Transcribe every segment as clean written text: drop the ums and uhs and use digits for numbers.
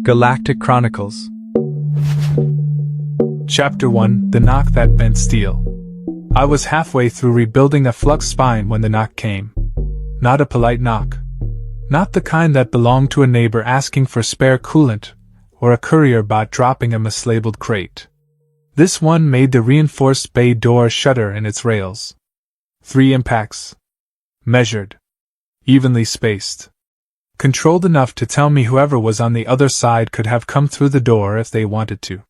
Galactic Chronicles. Chapter 1: The Knock That Bent Steel. I was halfway through rebuilding a flux spine when the knock came. Not a polite knock. Not the kind that belonged to a neighbor asking for spare coolant, or a courier bot dropping a mislabeled crate. This one made the reinforced bay door shudder in its rails. 3 impacts. Measured. Evenly spaced. Controlled enough to tell me whoever was on the other side could have come through the door if they wanted to.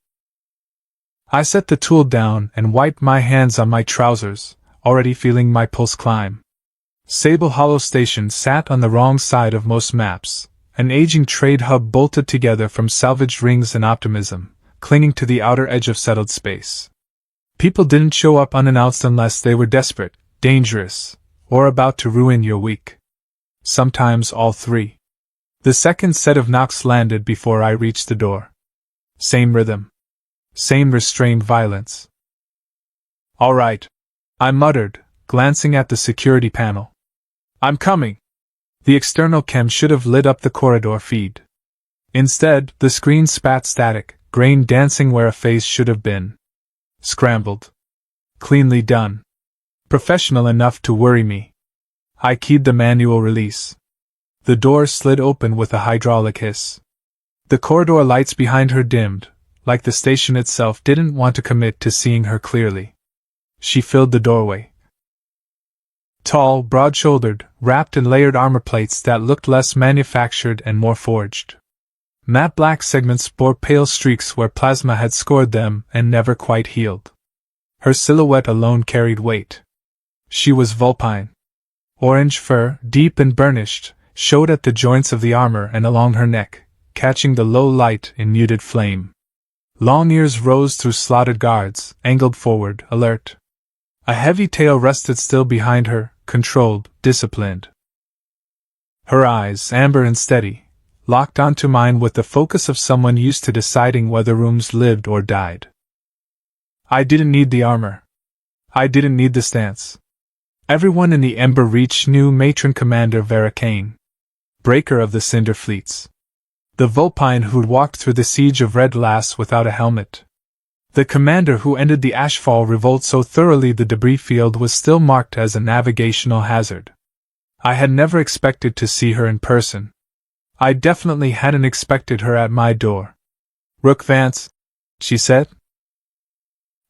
I set the tool down and wiped my hands on my trousers, already feeling my pulse climb. Sable Hollow Station sat on the wrong side of most maps, an aging trade hub bolted together from salvaged rings and optimism, clinging to the outer edge of settled space. People didn't show up unannounced unless they were desperate, dangerous, or about to ruin your week. Sometimes all 3. The second set of knocks landed before I reached the door. Same rhythm. Same restrained violence. "All right," I muttered, glancing at the security panel. "I'm coming." The external chem should have lit up the corridor feed. Instead, the screen spat static, grain dancing where a face should have been. Scrambled. Cleanly done. Professional enough to worry me. I keyed the manual release. The door slid open with a hydraulic hiss. The corridor lights behind her dimmed, like the station itself didn't want to commit to seeing her clearly. She filled the doorway. Tall, broad-shouldered, wrapped in layered armor plates that looked less manufactured and more forged. Matte black segments bore pale streaks where plasma had scored them and never quite healed. Her silhouette alone carried weight. She was vulpine. Orange fur, deep and burnished, showed at the joints of the armor and along her neck, catching the low light in muted flame. Long ears rose through slotted guards, angled forward, alert. A heavy tail rested still behind her, controlled, disciplined. Her eyes, amber and steady, locked onto mine with the focus of someone used to deciding whether rooms lived or died. I didn't need the armor. I didn't need the stance. Everyone in the Ember Reach knew Matron Commander Vera Kane, breaker of the Cinder Fleets. The Vulpine who'd walked through the siege of Red Lass without a helmet. The commander who ended the Ashfall revolt so thoroughly the debris field was still marked as a navigational hazard. I had never expected to see her in person. I definitely hadn't expected her at my door. "Rook Vance," she said.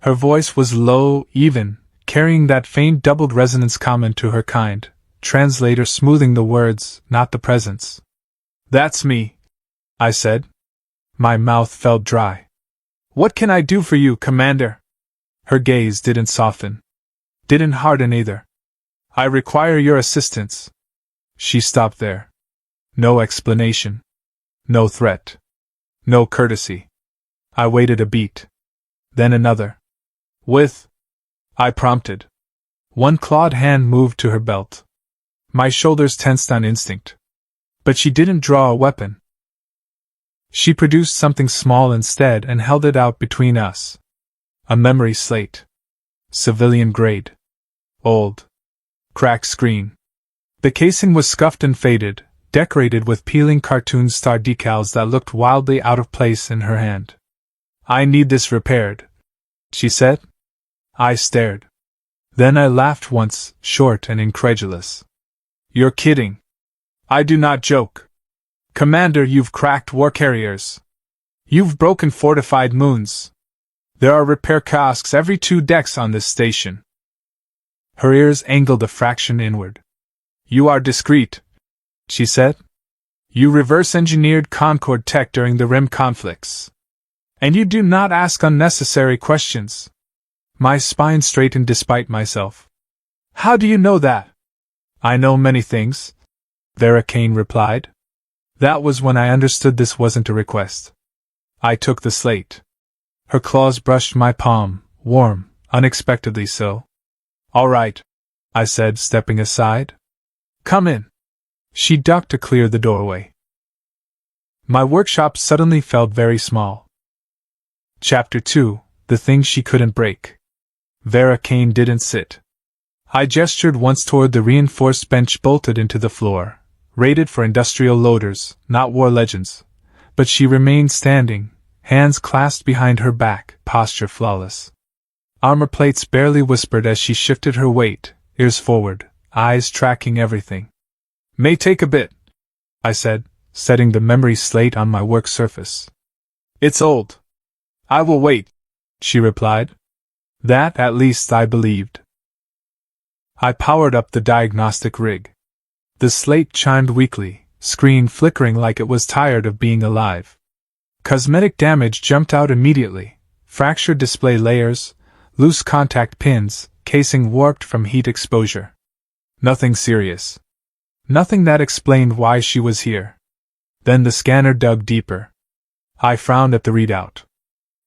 Her voice was low, even, carrying that faint doubled resonance common to her kind, translator smoothing the words, not the presence. "That's me," I said. My mouth felt dry. "What can I do for you, Commander?" Her gaze didn't soften. Didn't harden either. "I require your assistance." She stopped there. No explanation. No threat. No courtesy. I waited a beat. Then another. "With?" I prompted. One clawed hand moved to her belt. My shoulders tensed on instinct. But she didn't draw a weapon. She produced something small instead and held it out between us. A memory slate. Civilian grade. Old. Cracked screen. The casing was scuffed and faded, decorated with peeling cartoon star decals that looked wildly out of place in her hand. "I need this repaired," she said. I stared. Then I laughed once, short and incredulous. "You're kidding." "I do not joke. Commander, you've cracked war carriers. You've broken fortified moons. There are repair kiosks every 2 decks on this station." Her ears angled a fraction inward. "You are discreet," she said. "You reverse-engineered Concord tech during the Rim conflicts. And you do not ask unnecessary questions." My spine straightened despite myself. "How do you know that?" "I know many things," Vera Kane replied. That was when I understood this wasn't a request. I took the slate. Her claws brushed my palm, warm, unexpectedly so. "All right," I said, stepping aside. "Come in." She ducked to clear the doorway. My workshop suddenly felt very small. Chapter 2: The Thing She Couldn't Break. Vera Kane didn't sit. I gestured once toward the reinforced bench bolted into the floor, rated for industrial loaders, not war legends, but she remained standing, hands clasped behind her back, posture flawless. Armor plates barely whispered as she shifted her weight, ears forward, eyes tracking everything. May take a bit, I said, setting the memory slate on my work surface. It's old. I will wait, she replied. That, at least, I believed. I powered up the diagnostic rig. The slate chimed weakly, screen flickering like it was tired of being alive. Cosmetic damage jumped out immediately. Fractured display layers, loose contact pins, casing warped from heat exposure. Nothing serious. Nothing that explained why she was here. Then the scanner dug deeper. I frowned at the readout.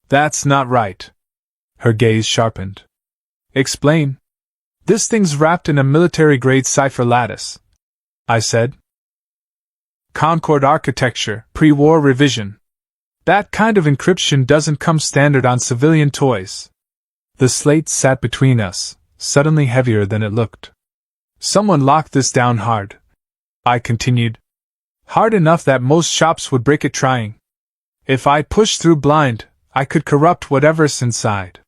That's not right. Her gaze sharpened. Explain. This thing's wrapped in a military-grade cipher lattice, I said. Concorde architecture, pre-war revision. That kind of encryption doesn't come standard on civilian toys. The slate sat between us, suddenly heavier than it looked. Someone locked this down hard, I continued. Hard enough that most shops would break it trying. If I pushed through blind, I could corrupt whatever's inside.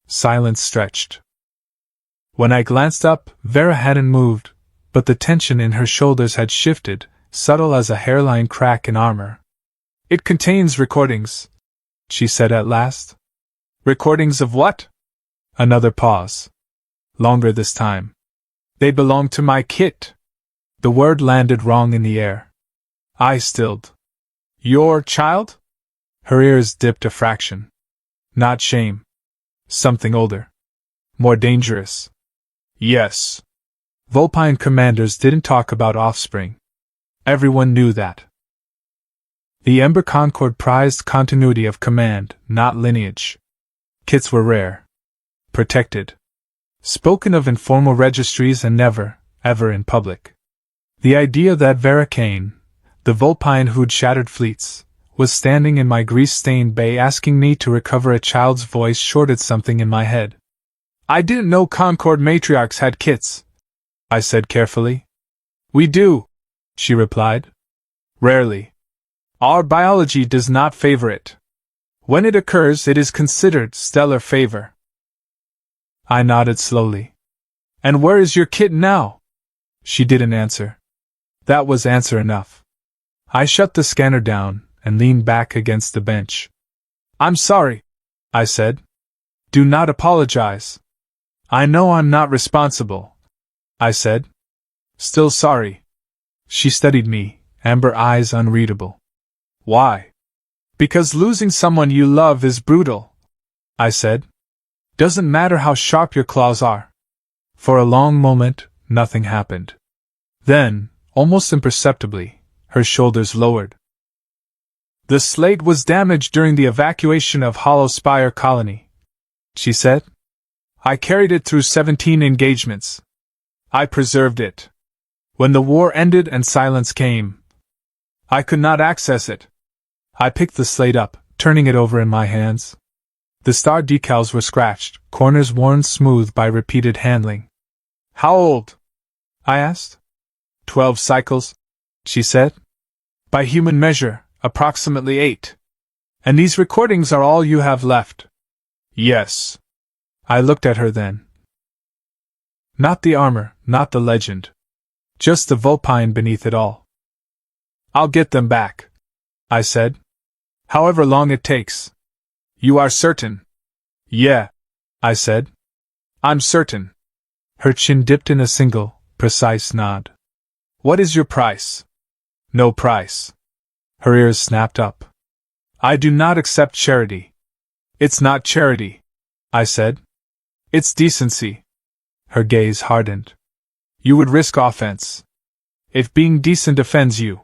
Silence stretched. When I glanced up, Vera hadn't moved, but the tension in her shoulders had shifted, subtle as a hairline crack in armor. It contains recordings, she said at last. Recordings of what? Another pause. Longer this time. They belong to my kit. The word landed wrong in the air. I stilled. Your child? Her ears dipped a fraction. Not shame. Something older. More dangerous. Yes. Vulpine commanders didn't talk about offspring. Everyone knew that. The Ember Concorde prized continuity of command, not lineage. Kits were rare. Protected. Spoken of in formal registries and never, ever in public. The idea that Vera Kane, the Vulpine who'd shattered fleets, was standing in my grease-stained bay asking me to recover a child's voice shorted something in my head. I didn't know Concorde matriarchs had kits, I said carefully. We do, she replied. Rarely. Our biology does not favor it. When it occurs, it is considered stellar favor. I nodded slowly. And where is your kit now? She didn't answer. That was answer enough. I shut the scanner down and leaned back against the bench. I'm sorry, I said. Do not apologize. I know I'm not responsible, I said. Still sorry. She studied me, amber eyes unreadable. Why? Because losing someone you love is brutal, I said. Doesn't matter how sharp your claws are. For a long moment, nothing happened. Then, almost imperceptibly, her shoulders lowered. The slate was damaged during the evacuation of Hollow Spire Colony, she said. I carried it through 17 engagements. I preserved it. When the war ended and silence came, I could not access it. I picked the slate up, turning it over in my hands. The star decals were scratched, corners worn smooth by repeated handling. How old? I asked. 12 cycles, she said. By human measure, approximately 8. And these recordings are all you have left? Yes. I looked at her then. Not the armor, not the legend. Just the Vulpine beneath it all. I'll get them back, I said. However long it takes. You are certain? Yeah, I said. I'm certain. Her chin dipped in a single, precise nod. What is your price? No price. Her ears snapped up. I do not accept charity. It's not charity, I said. It's decency. Her gaze hardened. You would risk offense. If being decent offends you,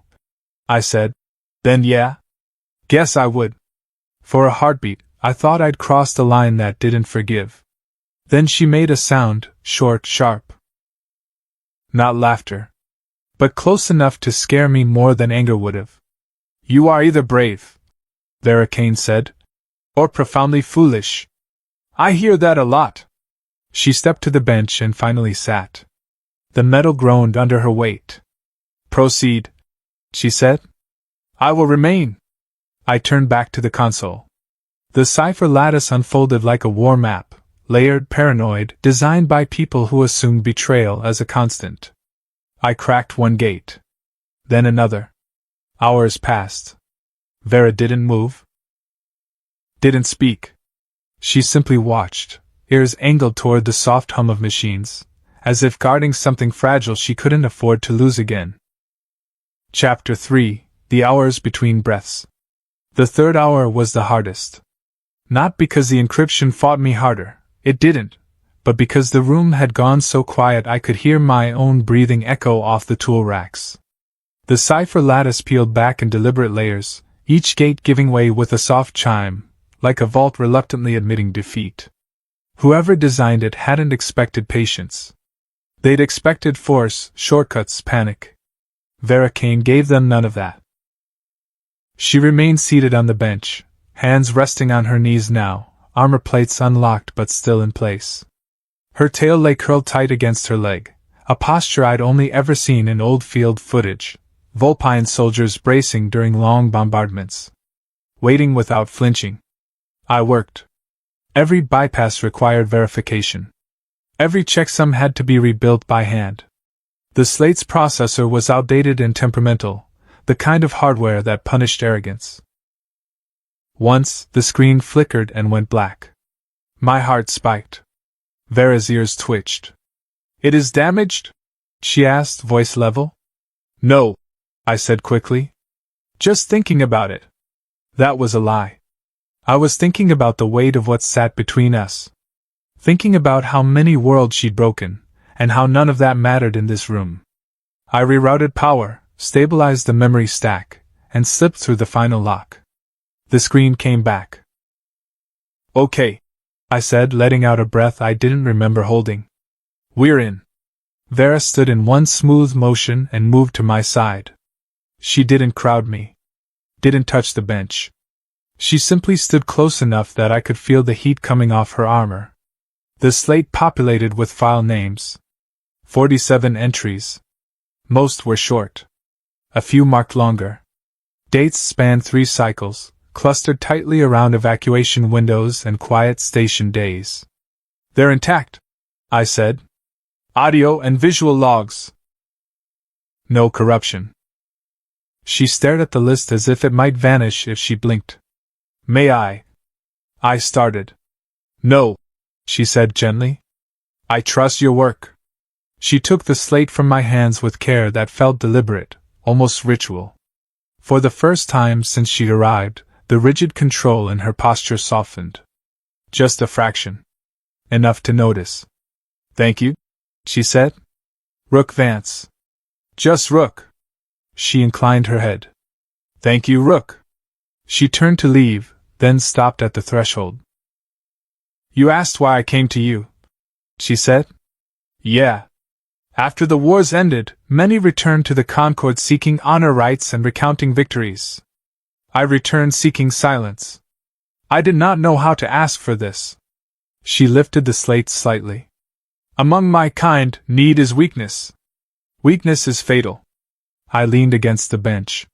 I said, then yeah. Guess I would. For a heartbeat, I thought I'd crossed a line that didn't forgive. Then she made a sound, short, sharp. Not laughter. But close enough to scare me more than anger would have. You are either brave, Vera Kane said, or profoundly foolish. I hear that a lot. She stepped to the bench and finally sat. The metal groaned under her weight. Proceed, she said. I will remain. I turned back to the console. The cipher lattice unfolded like a war map, layered, paranoid, designed by people who assumed betrayal as a constant. I cracked one gate. Then another. Hours passed. Vera didn't move. Didn't speak. She simply watched, ears angled toward the soft hum of machines, as if guarding something fragile she couldn't afford to lose again. Chapter 3: The Hours Between Breaths. The third hour was the hardest. Not because the encryption fought me harder, it didn't, but because the room had gone so quiet I could hear my own breathing echo off the tool racks. The cipher lattice peeled back in deliberate layers, each gate giving way with a soft chime, like a vault reluctantly admitting defeat. Whoever designed it hadn't expected patience. They'd expected force, shortcuts, panic. Vera Kane gave them none of that. She remained seated on the bench, hands resting on her knees now, armor plates unlocked but still in place. Her tail lay curled tight against her leg, a posture I'd only ever seen in old field footage, Vulpine soldiers bracing during long bombardments. Waiting without flinching. I worked. Every bypass required verification. Every checksum had to be rebuilt by hand. The slate's processor was outdated and temperamental, the kind of hardware that punished arrogance. Once, the screen flickered and went black. My heart spiked. Vera's ears twitched. "It is damaged?" she asked, voice level. "No," I said quickly. "Just thinking about it." That was a lie. I was thinking about the weight of what sat between us. Thinking about how many worlds she'd broken, and how none of that mattered in this room. I rerouted power, stabilized the memory stack, and slipped through the final lock. The screen came back. "Okay," I said, letting out a breath I didn't remember holding. "We're in." Vera stood in one smooth motion and moved to my side. She didn't crowd me. Didn't touch the bench. She simply stood close enough that I could feel the heat coming off her armor. The slate populated with file names. 47 entries. Most were short. A few marked longer. Dates spanned 3 cycles, clustered tightly around evacuation windows and quiet station days. "They're intact," I said. "Audio and visual logs. No corruption." She stared at the list as if it might vanish if she blinked. "May I?" I started. "No," she said gently. "I trust your work." She took the slate from my hands with care that felt deliberate, almost ritual. For the first time since she'd arrived, the rigid control in her posture softened. Just a fraction. Enough to notice. "Thank you," she said. "Rook Vance." "Just Rook." She inclined her head. "Thank you, Rook." She turned to leave, then stopped at the threshold. "You asked why I came to you," she said. "Yeah. After the wars ended, many returned to the Concord seeking honor rights and recounting victories. I returned seeking silence. I did not know how to ask for this." She lifted the slate slightly. "Among my kind, need is weakness. Weakness is fatal." I leaned against the bench.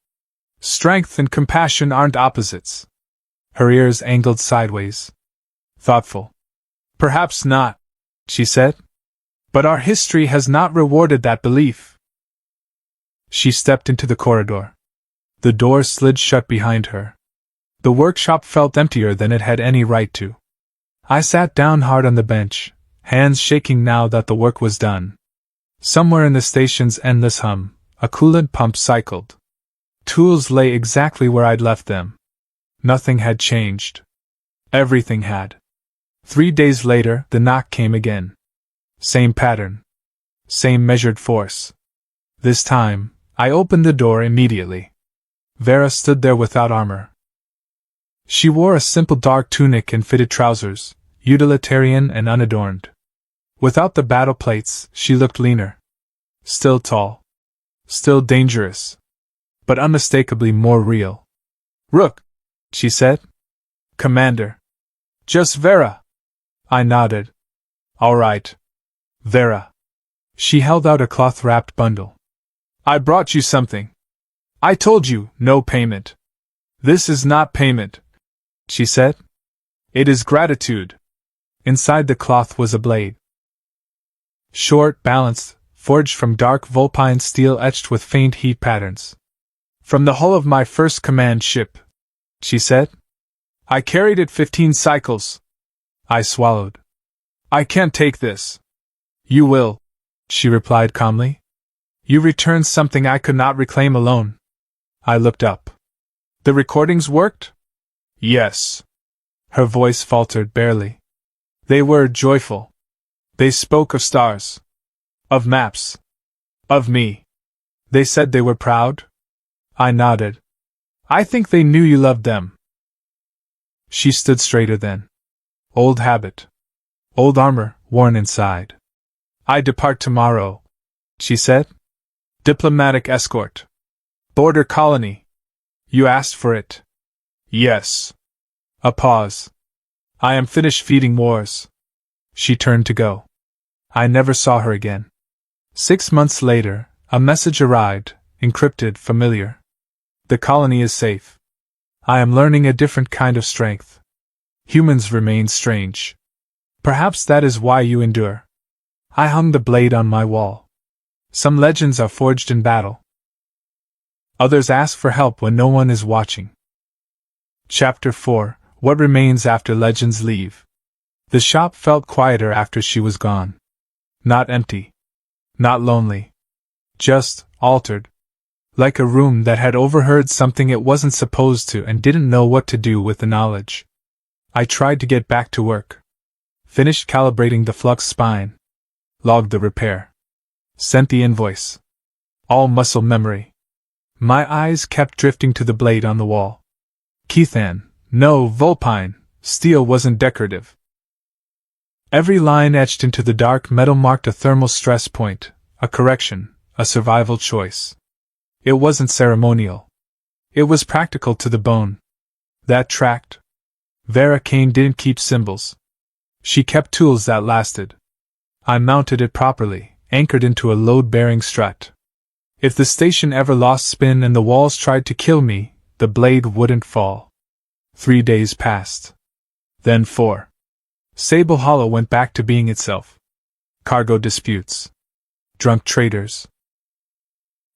"Strength and compassion aren't opposites." Her ears angled sideways. Thoughtful. "Perhaps not," she said. "But our history has not rewarded that belief." She stepped into the corridor. The door slid shut behind her. The workshop felt emptier than it had any right to. I sat down hard on the bench, hands shaking now that the work was done. Somewhere in the station's endless hum, a coolant pump cycled. Tools lay exactly where I'd left them. Nothing had changed. Everything had. 3 days later, the knock came again. Same pattern. Same measured force. This time, I opened the door immediately. Vera stood there without armor. She wore a simple dark tunic and fitted trousers, utilitarian and unadorned. Without the battle plates, she looked leaner. Still tall. Still dangerous. But unmistakably more real. "Rook," she said. "Commander." "Just Vera." I nodded. "All right. Vera." She held out a cloth-wrapped bundle. "I brought you something. I told you, no payment." This is not payment, she said. It is gratitude. Inside the cloth was a blade. Short, balanced, forged from dark vulpine steel etched with faint heat patterns. From the hull of my first command ship, she said. I carried it 15 cycles. I swallowed. I can't take this. You will, she replied calmly. You returned something I could not reclaim alone. I looked up. The recordings worked? Yes. Her voice faltered barely. They were joyful. They spoke of stars. Of maps. Of me. They said they were proud? I nodded. I think they knew you loved them. She stood straighter then. Old habit. Old armor, worn inside. I depart tomorrow, she said. Diplomatic escort. Border colony. You asked for it. Yes. A pause. I am finished feeding wars. She turned to go. I never saw her again. 6 months later, a message arrived, encrypted, familiar. The colony is safe. I am learning a different kind of strength. Humans remain strange. Perhaps that is why you endure. I hung the blade on my wall. Some legends are forged in battle. Others ask for help when no one is watching. Chapter 4: What remains after legends leave. The shop felt quieter after she was gone. Not empty. Not lonely. Just altered. Like a room that had overheard something it wasn't supposed to and didn't know what to do with the knowledge. I tried to get back to work. Finished calibrating the flux spine. Logged the repair. Sent the invoice. All muscle memory. My eyes kept drifting to the blade on the wall. Kethan, no, vulpine, steel wasn't decorative. Every line etched into the dark metal marked a thermal stress point, a correction, a survival choice. It wasn't ceremonial. It was practical to the bone. That tracked. Vera Kane didn't keep symbols. She kept tools that lasted. I mounted it properly, anchored into a load-bearing strut. If the station ever lost spin and the walls tried to kill me, the blade wouldn't fall. 3 days passed. Then 4. Sable Hollow went back to being itself. Cargo disputes. Drunk traders.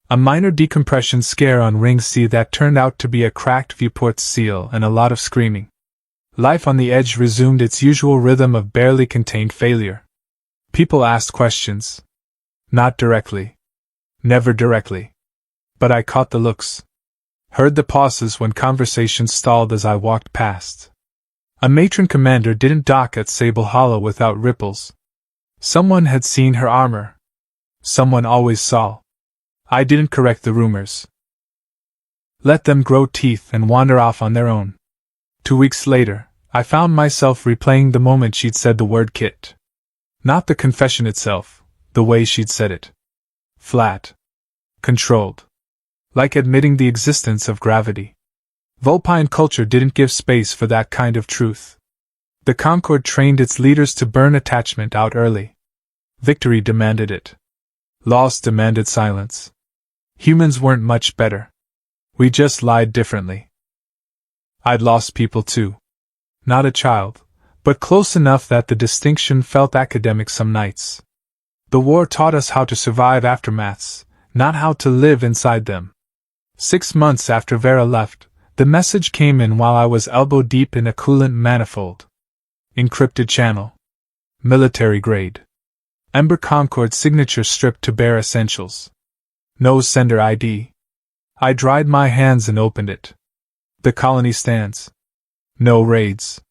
A minor decompression scare on Ring C that turned out to be a cracked viewport seal and a lot of screaming. Life on the edge resumed its usual rhythm of barely contained failure. People asked questions. Not directly. Never directly. But I caught the looks. Heard the pauses when conversation stalled as I walked past. A matron commander didn't dock at Sable Hollow without ripples. Someone had seen her armor. Someone always saw. I didn't correct the rumors. Let them grow teeth and wander off on their own. 2 weeks later, I found myself replaying the moment she'd said the word kit. Not the confession itself, the way she'd said it. Flat. Controlled. Like admitting the existence of gravity. Vulpine culture didn't give space for that kind of truth. The Concord trained its leaders to burn attachment out early. Victory demanded it. Loss demanded silence. Humans weren't much better. We just lied differently. I'd lost people too. Not a child, but close enough that the distinction felt academic some nights. The war taught us how to survive aftermaths, not how to live inside them. 6 months after Vera left, the message came in while I was elbow deep in a coolant manifold. Encrypted channel. Military grade. Ember Concord signature stripped to bare essentials. No sender ID. I dried my hands and opened it. The colony stands. No raids.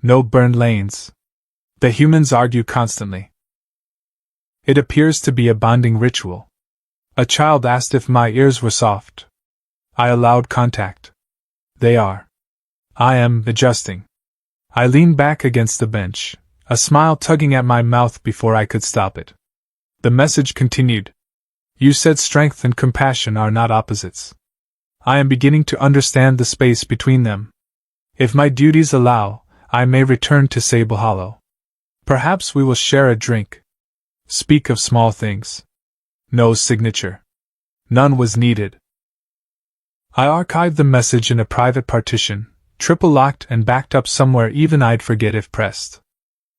No burned lanes. The humans argue constantly. It appears to be a bonding ritual. A child asked if my ears were soft. I allowed contact. They are. I am adjusting. I leaned back against the bench, a smile tugging at my mouth before I could stop it. The message continued. You said strength and compassion are not opposites. I am beginning to understand the space between them. If my duties allow, I may return to Sable Hollow. Perhaps we will share a drink. Speak of small things. No signature. None was needed. I archived the message in a private partition, triple-locked and backed up somewhere even I'd forget if pressed.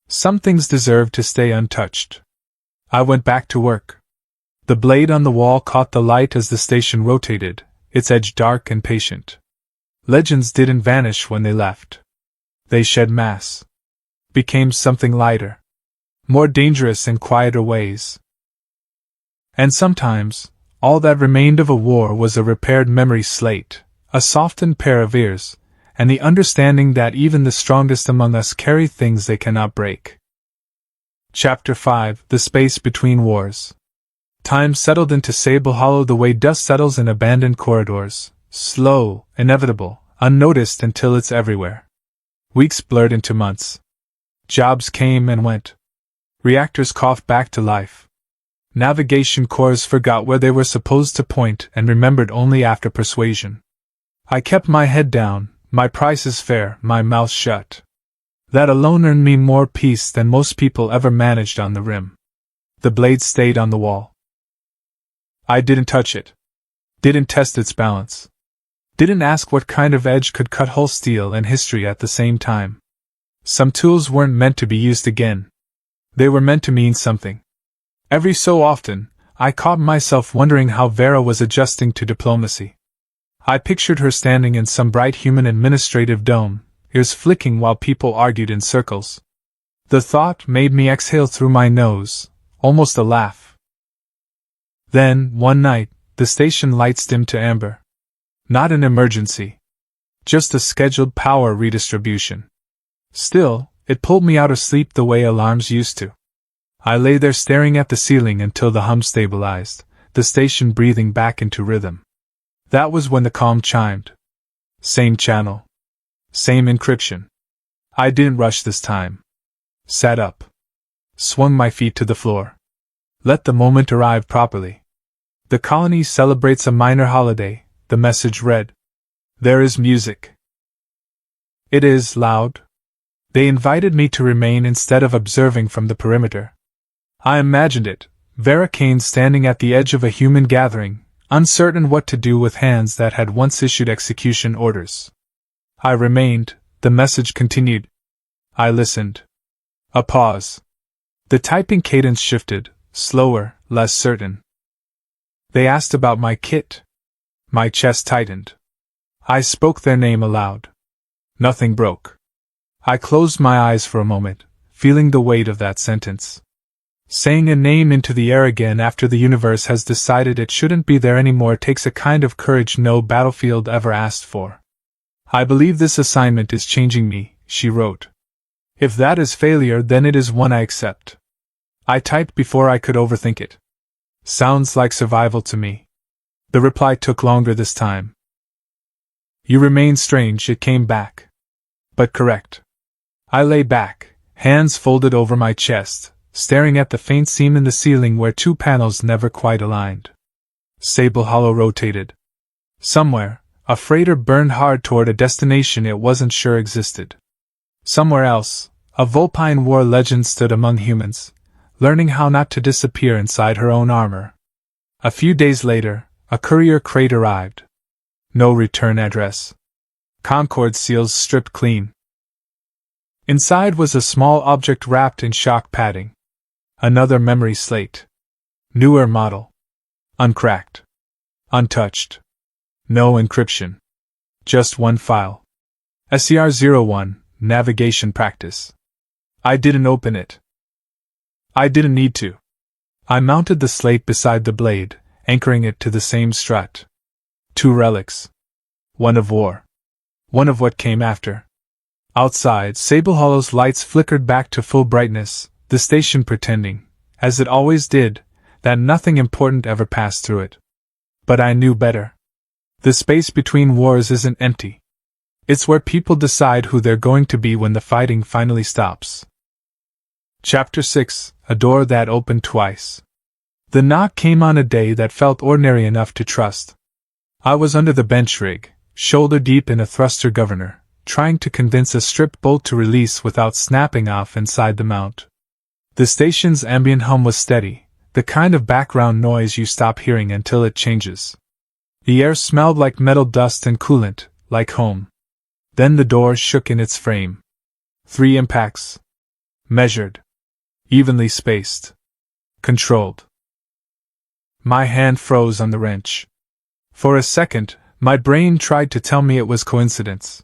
Some things deserve to stay untouched. I went back to work. The blade on the wall caught the light as the station rotated, its edge dark and patient. Legends didn't vanish when they left. They shed mass. Became something lighter. More dangerous in quieter ways. And sometimes, all that remained of a war was a repaired memory slate, a softened pair of ears, and the understanding that even the strongest among us carry things they cannot break. Chapter 5: The Space Between Wars. Time settled into Sable Hollow the way dust settles in abandoned corridors, slow, inevitable, unnoticed until it's everywhere. Weeks blurred into months. Jobs came and went. Reactors coughed back to life. Navigation cores forgot where they were supposed to point and remembered only after persuasion. I kept my head down, my prices fair, my mouth shut. That alone earned me more peace than most people ever managed on the rim. The blade stayed on the wall. I didn't touch it. Didn't test its balance. Didn't ask what kind of edge could cut whole steel and history at the same time. Some tools weren't meant to be used again. They were meant to mean something. Every so often, I caught myself wondering how Vera was adjusting to diplomacy. I pictured her standing in some bright human administrative dome, ears flicking while people argued in circles. The thought made me exhale through my nose, almost a laugh. Then, one night, the station lights dimmed to amber. Not an emergency. Just a scheduled power redistribution. Still, it pulled me out of sleep the way alarms used to. I lay there staring at the ceiling until the hum stabilized, the station breathing back into rhythm. That was when the calm chimed. Same channel. Same encryption. I didn't rush this time. Sat up. Swung my feet to the floor. Let the moment arrive properly. The colony celebrates a minor holiday, the message read. There is music. It is loud. They invited me to remain instead of observing from the perimeter. I imagined it, Vera Kane standing at the edge of a human gathering, uncertain what to do with hands that had once issued execution orders. I remained, the message continued. I listened. A pause. The typing cadence shifted, slower, less certain. They asked about my kit. My chest tightened. I spoke their name aloud. Nothing broke. I closed my eyes for a moment, feeling the weight of that sentence. Saying a name into the air again after the universe has decided it shouldn't be there anymore takes a kind of courage no battlefield ever asked for. I believe this assignment is changing me, she wrote. If that is failure, then it is one I accept. I typed before I could overthink it. Sounds like survival to me. The reply took longer this time. You remain strange, it came back. But correct. I lay back, hands folded over my chest, staring at the faint seam in the ceiling where two panels never quite aligned. Sable Hollow rotated. Somewhere, a freighter burned hard toward a destination it wasn't sure existed. Somewhere else, a Vulpine war legend stood among humans, learning how not to disappear inside her own armor. A few days later, a courier crate arrived. No return address. Concord seals stripped clean. Inside was a small object wrapped in shock padding. Another memory slate. Newer model. Uncracked. Untouched. No encryption. Just one file. SCR-01, Navigation Practice. I didn't open it. I didn't need to. I mounted the slate beside the blade, anchoring it to the same strut. Two relics. One of war. One of what came after. Outside, Sable Hollow's lights flickered back to full brightness, the station pretending, as it always did, that nothing important ever passed through it. But I knew better. The space between wars isn't empty. It's where people decide who they're going to be when the fighting finally stops. Chapter 6: A Door That Opened Twice. The knock came on a day that felt ordinary enough to trust. I was under the bench rig, shoulder deep in a thruster governor, trying to convince a stripped bolt to release without snapping off inside the mount. The station's ambient hum was steady, the kind of background noise you stop hearing until it changes. The air smelled like metal dust and coolant, like home. Then the door shook in its frame. 3 impacts. Measured. Evenly spaced. Controlled. My hand froze on the wrench. For a second, my brain tried to tell me it was coincidence.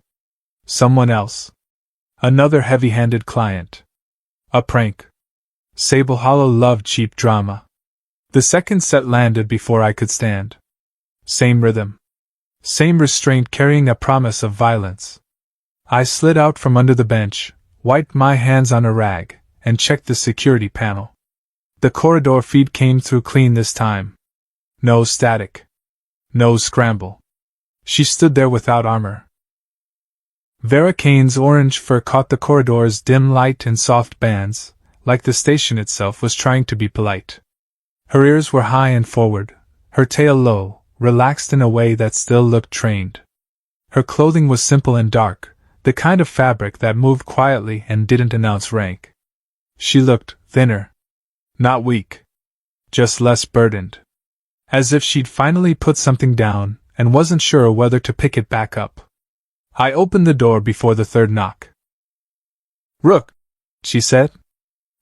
Someone else. Another heavy-handed client. A prank. Sable Hollow loved cheap drama. The second set landed before I could stand. Same rhythm. Same restraint carrying a promise of violence. I slid out from under the bench, wiped my hands on a rag, and checked the security panel. The corridor feed came through clean this time. No static. No scramble. She stood there without armor. Vera Kane's orange fur caught the corridor's dim light in soft bands, like the station itself was trying to be polite. Her ears were high and forward, her tail low, relaxed in a way that still looked trained. Her clothing was simple and dark, the kind of fabric that moved quietly and didn't announce rank. She looked thinner. Not weak. Just less burdened. As if she'd finally put something down, and wasn't sure whether to pick it back up. I opened the door before the third knock. "Rook," she said.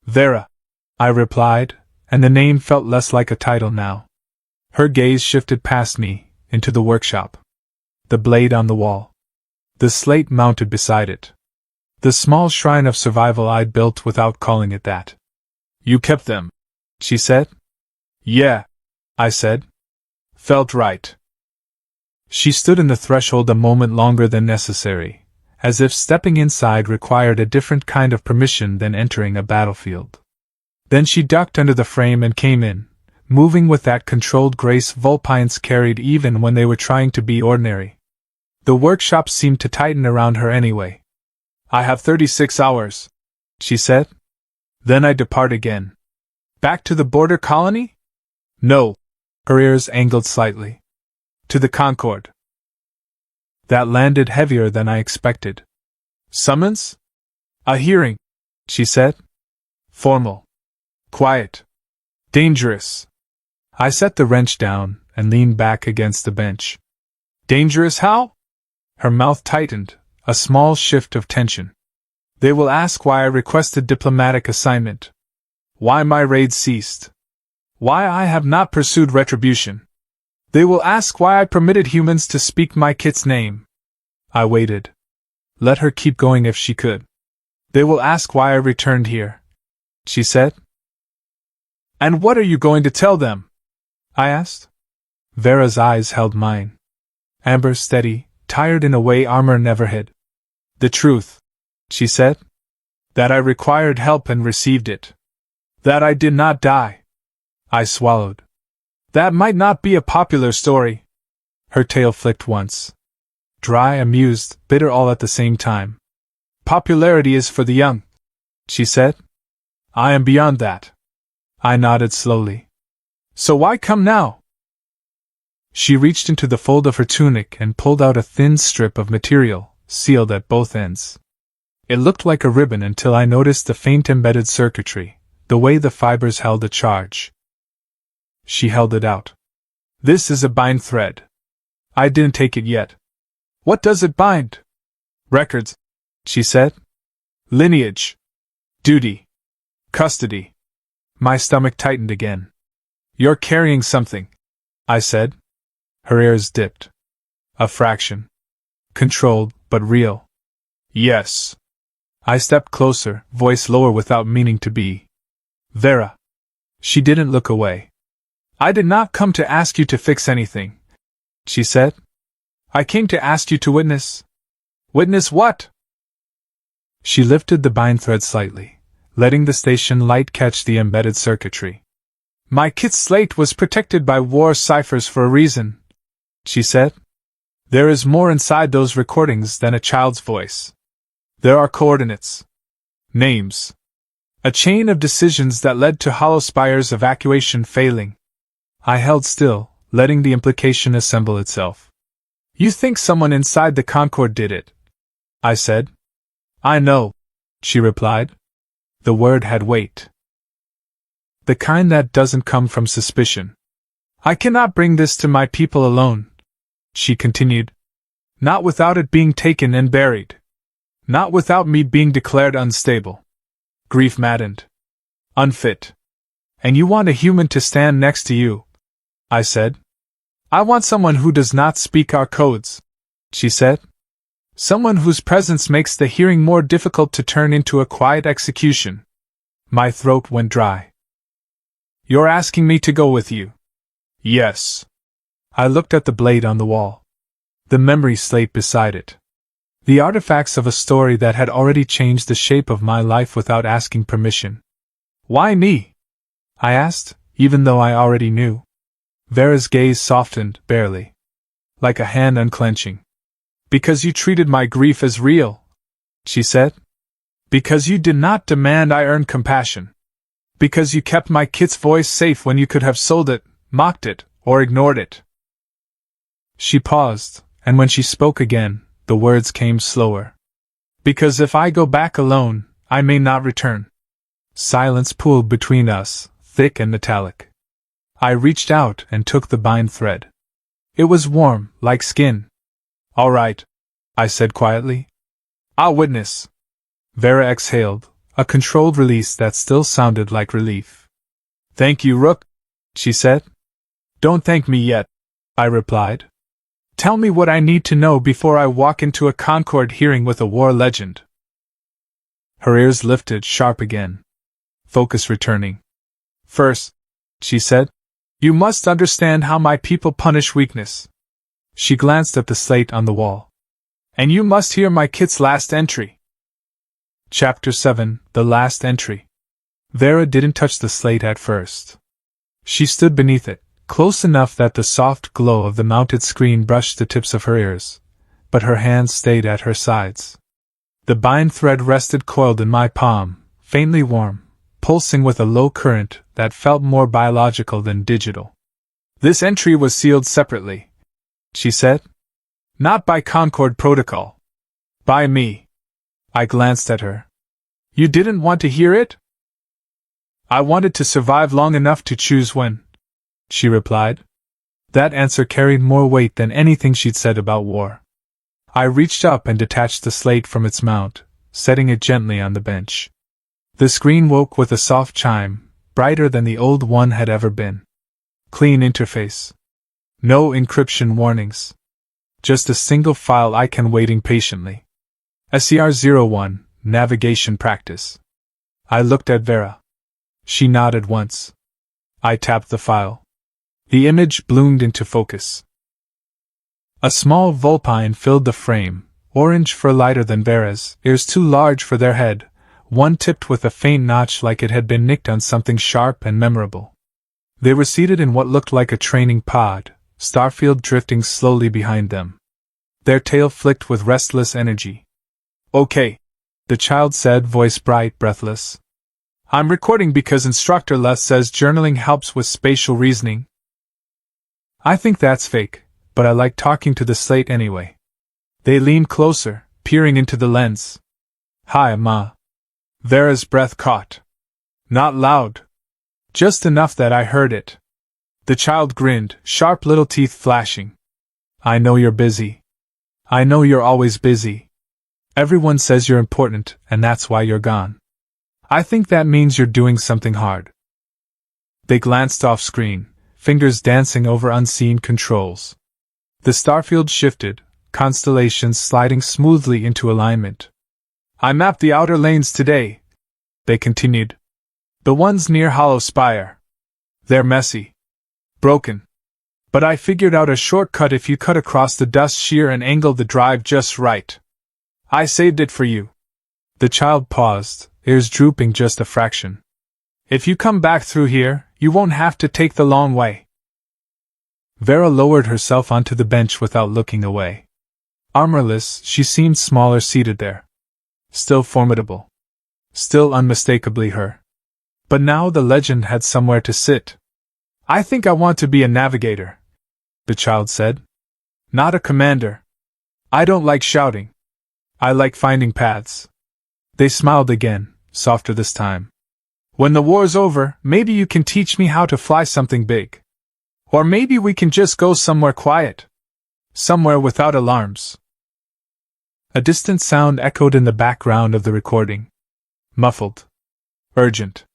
"Vera," I replied, and the name felt less like a title now. Her gaze shifted past me, into the workshop. The blade on the wall. The slate mounted beside it. The small shrine of survival I'd built without calling it that. "You kept them," she said. "Yeah," I said. "Felt right." She stood in the threshold a moment longer than necessary, as if stepping inside required a different kind of permission than entering a battlefield. Then she ducked under the frame and came in, moving with that controlled grace vulpines carried even when they were trying to be ordinary. The workshop seemed to tighten around her anyway. "I have 36 hours, she said. "Then I depart again." "Back to the border colony?" "No." Her ears angled slightly. "To the Concord." That landed heavier than I expected. "Summons?" "A hearing," she said. "Formal. Quiet. Dangerous." I set the wrench down and leaned back against the bench. "Dangerous how?" Her mouth tightened, a small shift of tension. "They will ask why I requested diplomatic assignment. Why my raid ceased. Why I have not pursued retribution. They will ask why I permitted humans to speak my kit's name." I waited. Let her keep going if she could. "They will ask why I returned here," she said. "And what are you going to tell them?" I asked. Vera's eyes held mine. Amber, steady, tired in a way armor never hid. "The truth," she said. "That I required help and received it. That I did not die." I swallowed. "That might not be a popular story." Her tail flicked once. Dry, amused, bitter all at the same time. "Popularity is for the young," she said. "I am beyond that." I nodded slowly. "So why come now?" She reached into the fold of her tunic and pulled out a thin strip of material, sealed at both ends. It looked like a ribbon until I noticed the faint embedded circuitry, the way the fibers held a charge. She held it out. "This is a bind thread." I didn't take it yet. "What does it bind?" "Records," she said. "Lineage. Duty. Custody." My stomach tightened again. "You're carrying something," I said. Her ears dipped. "A fraction. Controlled, but real." "Yes." I stepped closer, voice lower without meaning to be. "Vera." She didn't look away. "I did not come to ask you to fix anything," she said. "I came to ask you to witness." "Witness what?" She lifted the bind thread slightly, letting the station light catch the embedded circuitry. "My kit's slate was protected by war ciphers for a reason," she said. "There is more inside those recordings than a child's voice. There are coordinates. Names. A chain of decisions that led to Hollowspire's evacuation failing." I held still, letting the implication assemble itself. "You think someone inside the Concord did it?" I said. "I know," she replied. The word had weight. "The kind that doesn't come from suspicion. I cannot bring this to my people alone," she continued. Not without it being taken and buried. Not without me being declared unstable. Grief-maddened. Unfit. And you want a human to stand next to you, I said. I want someone who does not speak our codes, she said. Someone whose presence makes the hearing more difficult to turn into a quiet execution. My throat went dry. You're asking me to go with you? Yes. I looked at the blade on the wall. The memory slate beside it. The artifacts of a story that had already changed the shape of my life without asking permission. Why me? I asked, even though I already knew. Vera's gaze softened, barely. Like a hand unclenching. Because you treated my grief as real, she said. Because you did not demand I earn compassion. Because you kept my kid's voice safe when you could have sold it, mocked it, or ignored it. She paused, and when she spoke again, the words came slower. Because if I go back alone, I may not return. Silence pooled between us, thick and metallic. I reached out and took the bind thread. It was warm, like skin. All right, I said quietly. I'll witness. Vera exhaled, a controlled release that still sounded like relief. Thank you, Rook, she said. Don't thank me yet, I replied. Tell me what I need to know before I walk into a Concord hearing with a war legend. Her ears lifted sharp again. Focus returning. First, she said, you must understand how my people punish weakness. She glanced at the slate on the wall. And you must hear my kid's last entry. Chapter 7, The Last Entry. Vera didn't touch the slate at first. She stood beneath it, close enough that the soft glow of the mounted screen brushed the tips of her ears, but her hands stayed at her sides. The bind thread rested coiled in my palm, faintly warm, pulsing with a low current that felt more biological than digital. This entry was sealed separately, she said. Not by Concord protocol. By me. I glanced at her. You didn't want to hear it? I wanted to survive long enough to choose when, she replied. That answer carried more weight than anything she'd said about war. I reached up and detached the slate from its mount, setting it gently on the bench. The screen woke with a soft chime, brighter than the old one had ever been. Clean interface. No encryption warnings. Just a single file icon waiting patiently. SCR-01, Navigation Practice. I looked at Vera. She nodded once. I tapped the file. The image bloomed into focus. A small vulpine filled the frame, orange fur lighter than Vera's, ears too large for their head, one tipped with a faint notch like it had been nicked on something sharp and memorable. They were seated in what looked like a training pod, Starfield drifting slowly behind them. Their tail flicked with restless energy. Okay, the child said, voice bright, breathless. I'm recording because Instructor Les says journaling helps with spatial reasoning. I think that's fake, but I like talking to the slate anyway. They leaned closer, peering into the lens. Hi, Ma. Vera's breath caught. Not loud. Just enough that I heard it. The child grinned, sharp little teeth flashing. I know you're busy. I know you're always busy. Everyone says you're important, and that's why you're gone. I think that means you're doing something hard. They glanced off screen, fingers dancing over unseen controls. The starfield shifted, constellations sliding smoothly into alignment. I mapped the outer lanes today, they continued. The ones near Hollow Spire. They're messy. Broken. But I figured out a shortcut if you cut across the dust shear and angle the drive just right. I saved it for you. The child paused, ears drooping just a fraction. If you come back through here, you won't have to take the long way. Vera lowered herself onto the bench without looking away. Armorless, she seemed smaller seated there. Still formidable. Still unmistakably her. But now the legend had somewhere to sit. I think I want to be a navigator, the child said. Not a commander. I don't like shouting. I like finding paths. They smiled again, softer this time. When the war's over, maybe you can teach me how to fly something big. Or maybe we can just go somewhere quiet. Somewhere without alarms. A distant sound echoed in the background of the recording. Muffled. Urgent.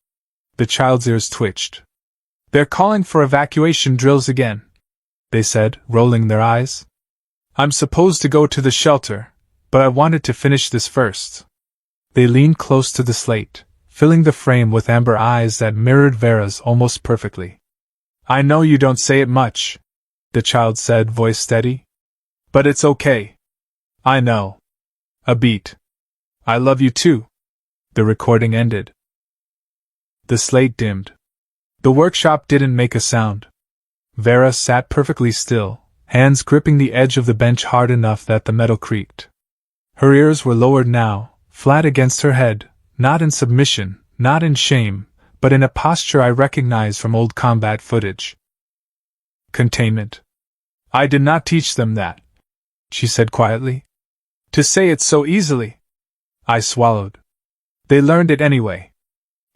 The child's ears twitched. They're calling for evacuation drills again, they said, rolling their eyes. I'm supposed to go to the shelter, but I wanted to finish this first. They leaned close to the slate, filling the frame with amber eyes that mirrored Vera's almost perfectly. I know you don't say it much, the child said, voice steady. But it's okay. I know. A beat. I love you too. The recording ended. The slate dimmed. The workshop didn't make a sound. Vera sat perfectly still, hands gripping the edge of the bench hard enough that the metal creaked. Her ears were lowered now, flat against her head, not in submission, not in shame, but in a posture I recognized from old combat footage. Containment. I did not teach them that, she said quietly. To say it so easily. I swallowed. They learned it anyway.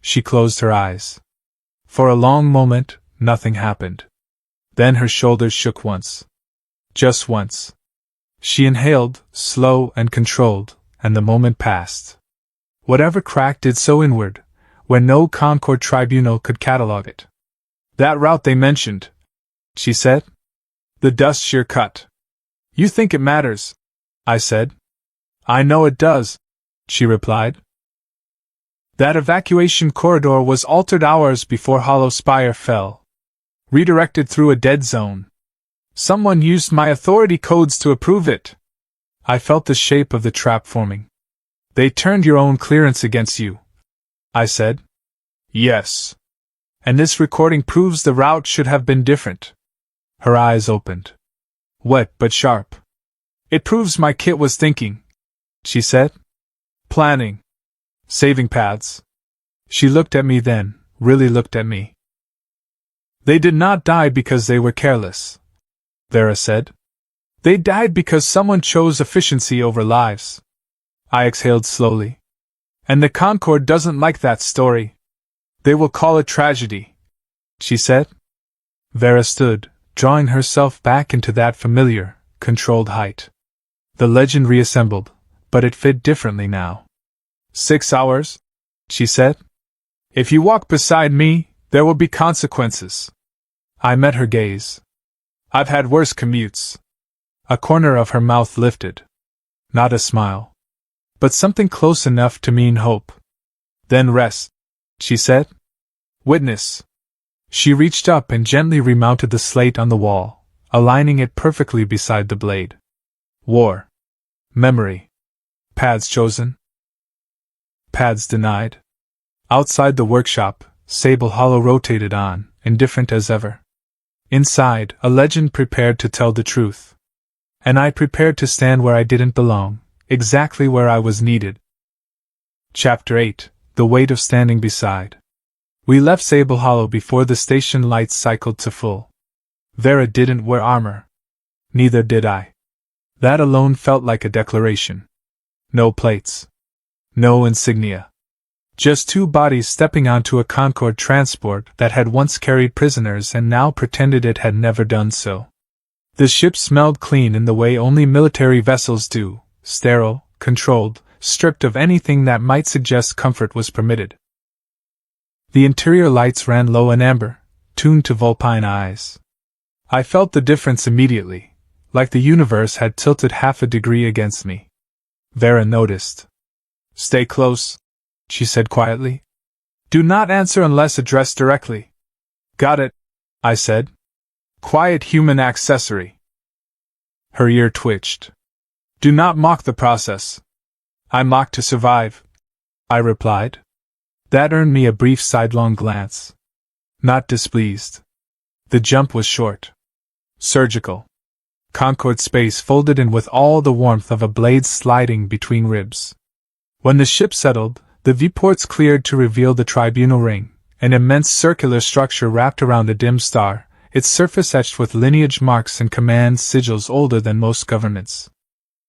She closed her eyes. For a long moment, nothing happened. Then her shoulders shook once. Just once. She inhaled, slow and controlled, and the moment passed. Whatever crack did so inward, when no Concord tribunal could catalog it. That route they mentioned, she said. The dust shear cut. You think it matters, I said. I know it does, she replied. That evacuation corridor was altered hours before Hollow Spire fell. Redirected through a dead zone. Someone used my authority codes to approve it. I felt the shape of the trap forming. They turned your own clearance against you, I said. Yes. And this recording proves the route should have been different. Her eyes opened. Wet but sharp. It proves my kit was thinking, she said. Planning. Saving paths. She looked at me then, really looked at me. They did not die because they were careless, Vera said. They died because someone chose efficiency over lives. I exhaled slowly. And the Concord doesn't like that story. They will call it tragedy, she said. Vera stood, drawing herself back into that familiar, controlled height. The legend reassembled, but it fit differently now. 6 hours, she said. If you walk beside me, there will be consequences. I met her gaze. I've had worse commutes. A corner of her mouth lifted. Not a smile. But something close enough to mean hope. Then rest, she said. Witness. She reached up and gently remounted the slate on the wall, aligning it perfectly beside the blade. War. Memory. Paths chosen. Paths denied. Outside the workshop, Sable Hollow rotated on, indifferent as ever. Inside, a legend prepared to tell the truth. And I prepared to stand where I didn't belong, exactly where I was needed. Chapter 8. The Weight of Standing Beside. We left Sable Hollow before the station lights cycled to full. Vera didn't wear armor. Neither did I. That alone felt like a declaration. No plates. No insignia. Just two bodies stepping onto a Concord transport that had once carried prisoners and now pretended it had never done so. The ship smelled clean in the way only military vessels do, sterile, controlled, stripped of anything that might suggest comfort was permitted. The interior lights ran low and amber, tuned to vulpine eyes. I felt the difference immediately, like the universe had tilted half a degree against me. Vera noticed. Stay close, she said quietly. Do not answer unless addressed directly. Got it, I said. Quiet human accessory. Her ear twitched. Do not mock the process. I mock to survive, I replied. That earned me a brief sidelong glance. Not displeased. The jump was short. Surgical. Concord space folded in with all the warmth of a blade sliding between ribs. When the ship settled, the viewports cleared to reveal the tribunal ring, an immense circular structure wrapped around a dim star, its surface etched with lineage marks and command sigils older than most governments.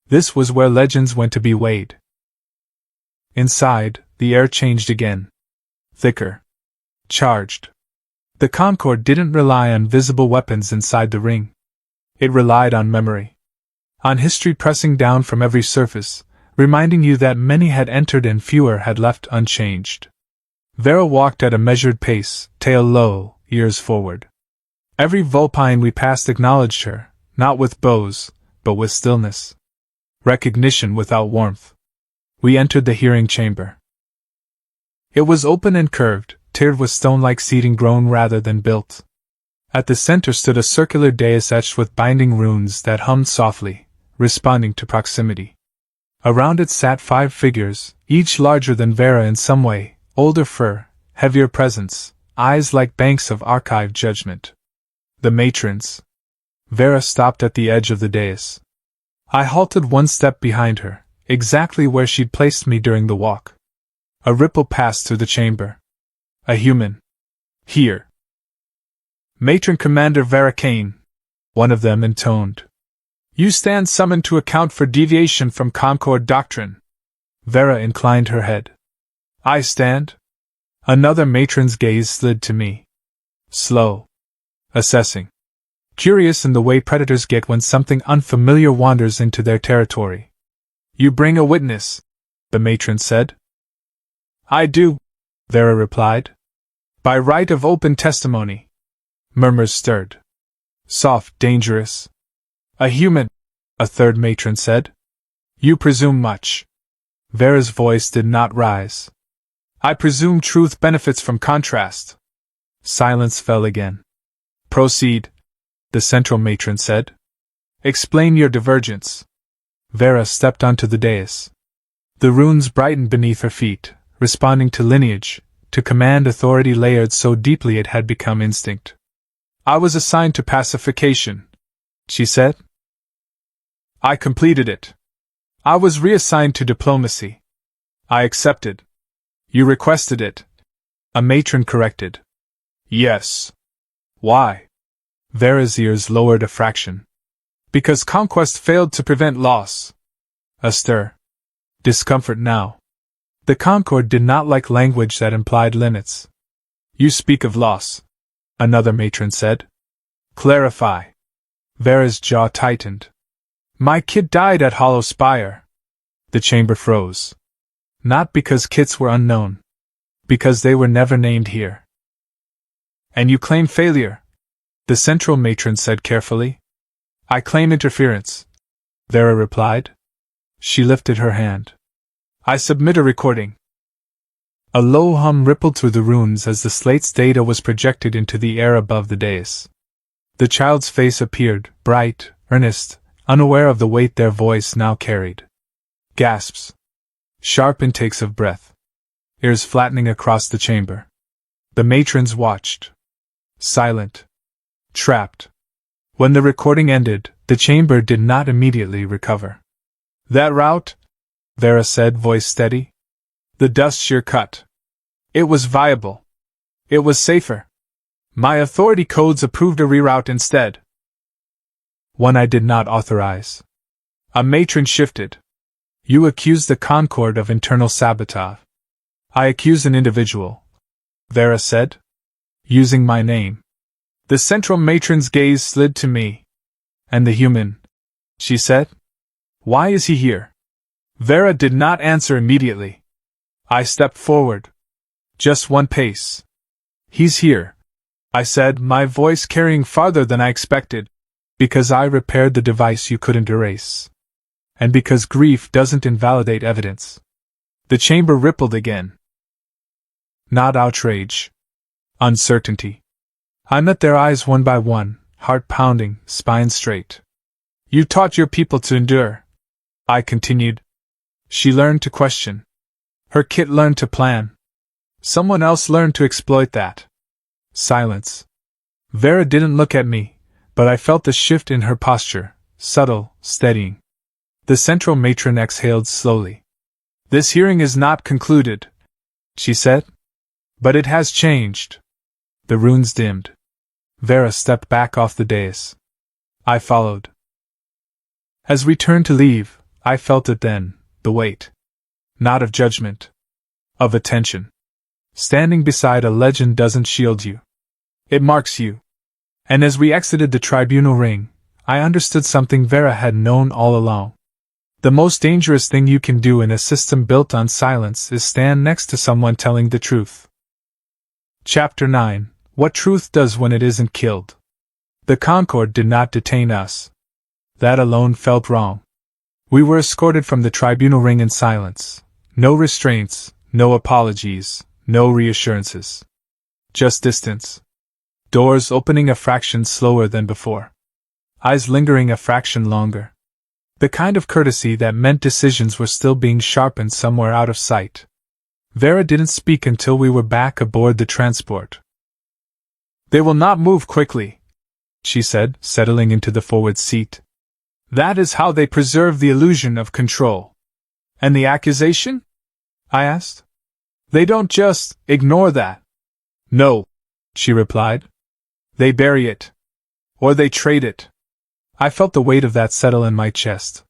This was where legends went to be weighed. Inside, the air changed again. Thicker. Charged. The Concord didn't rely on visible weapons inside the ring. It relied on memory. On history pressing down from every surface, reminding you that many had entered and fewer had left unchanged. Vera walked at a measured pace, tail low, ears forward. Every vulpine we passed acknowledged her, not with bows, but with stillness. Recognition without warmth. We entered the hearing chamber. It was open and curved, tiered with stone-like seating grown rather than built. At the center stood a circular dais etched with binding runes that hummed softly, responding to proximity. Around it sat 5 figures, each larger than Vera in some way, older fur, heavier presence, eyes like banks of archived judgment. The matrons. Vera stopped at the edge of the dais. I halted one step behind her, exactly where she'd placed me during the walk. A ripple passed through the chamber. A human. Here. Matron Commander Vera Kane, one of them intoned. You stand summoned to account for deviation from Concord doctrine. Vera inclined her head. I stand? Another matron's gaze slid to me. Slow. Assessing. Curious in the way predators get when something unfamiliar wanders into their territory. You bring a witness, the matron said. I do, Vera replied. By right of open testimony. Murmurs stirred. Soft, dangerous. A human, a third matron said. You presume much. Vera's voice did not rise. I presume truth benefits from contrast. Silence fell again. Proceed, the central matron said. Explain your divergence. Vera stepped onto the dais. The runes brightened beneath her feet, responding to lineage, to command authority layered so deeply it had become instinct. I was assigned to pacification, she said. I completed it. I was reassigned to diplomacy. I accepted. You requested it. A matron corrected. Yes. Why? Vera's ears lowered a fraction. Because conquest failed to prevent loss. A stir. Discomfort now. The Concord did not like language that implied limits. You speak of loss, another matron said. Clarify. Vera's jaw tightened. My kid died at Hollow Spire. The chamber froze. Not because kits were unknown. Because they were never named here. And you claim failure, the central matron said carefully. I claim interference, Vera replied. She lifted her hand. I submit a recording. A low hum rippled through the runes as the slate's data was projected into the air above the dais. The child's face appeared, bright, earnest, unaware of the weight their voice now carried. Gasps. Sharp intakes of breath. Ears flattening across the chamber. The matrons watched. Silent. Trapped. When the recording ended, the chamber did not immediately recover. That route? Vera said, voice steady. The dust shear cut. It was viable. It was safer. My authority codes approved a reroute instead. One I did not authorize. A matron shifted. You accused the Concord of internal sabotage. I accuse an individual, Vera said. Using my name. The central matron's gaze slid to me. And the human, she said. Why is he here? Vera did not answer immediately. I stepped forward. Just one pace. He's here, I said, my voice carrying farther than I expected. Because I repaired the device you couldn't erase. And because grief doesn't invalidate evidence. The chamber rippled again. Not outrage. Uncertainty. I met their eyes one by one, heart pounding, spine straight. You taught your people to endure, I continued. She learned to question. Her kit learned to plan. Someone else learned to exploit that. Silence. Vera didn't look at me, but I felt the shift in her posture, subtle, steadying. The central matron exhaled slowly. This hearing is not concluded, she said. But it has changed. The runes dimmed. Vera stepped back off the dais. I followed. As we turned to leave, I felt it then, the weight. Not of judgment. Of attention. Standing beside a legend doesn't shield you. It marks you. And as we exited the tribunal ring, I understood something Vera had known all along. The most dangerous thing you can do in a system built on silence is stand next to someone telling the truth. Chapter 9: What Truth Does When It Isn't Killed. The Concorde did not detain us. That alone felt wrong. We were escorted from the tribunal ring in silence. No restraints, no apologies, no reassurances. Just distance. Doors opening a fraction slower than before. Eyes lingering a fraction longer. The kind of courtesy that meant decisions were still being sharpened somewhere out of sight. Vera didn't speak until we were back aboard the transport. "They will not move quickly," she said, settling into the forward seat. "That is how they preserve the illusion of control." "And the accusation?" I asked. "They don't just ignore that." "No," she replied. "They bury it. Or they trade it." I felt the weight of that settle in my chest.